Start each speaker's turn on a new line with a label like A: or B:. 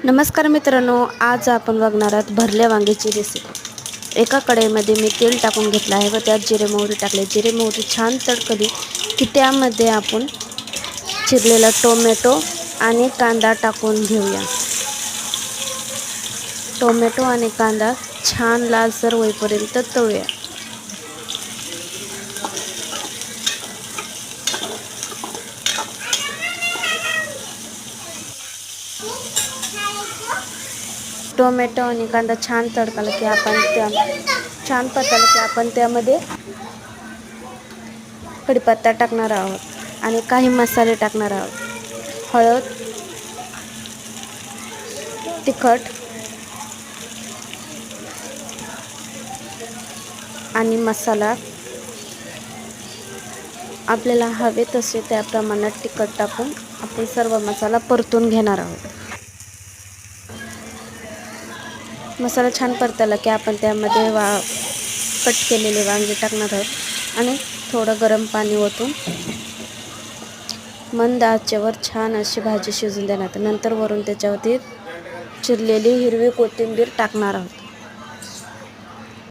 A: नमस्कार मित्रांनो, आज आपण बघणार आहोत भरल्या वांग्याची रेसिपी। एका कढईमध्ये मी तेल टाकून घेतलं आहे व त्यात जिरे मोहरी टाकले। जिरे मोहरी छान तडकली की त्यामध्ये आपण चिरलेला टोमॅटो आणि कांदा टाकून घेऊया। टोमॅटो आणि कांदा छान लालसर होईपर्यंत तळूया। टोमॅटो आणि कांदा छान तडकला की आपण त्यामध्ये कढीपत्ता टाकणार आहोत आणि काही मसाले टाकणार आहोत। हळद, तिखट आणि मसाला आपल्याला हवे तसे त्या प्रमाणात तिखट टाकून आपण सर्व मसाला परतून घेणार आहोत। मसाला छान परतला की आपण त्यामध्ये कट केलेले वांगे टाकणार आहोत आणि थोडं गरम पाणी ओतून मंद आचेवर छान अशी भाजी शिजून देणार। नंतर वरून त्याच्यावरती चिरलेली हिरवी कोथिंबीर टाकणार आहोत।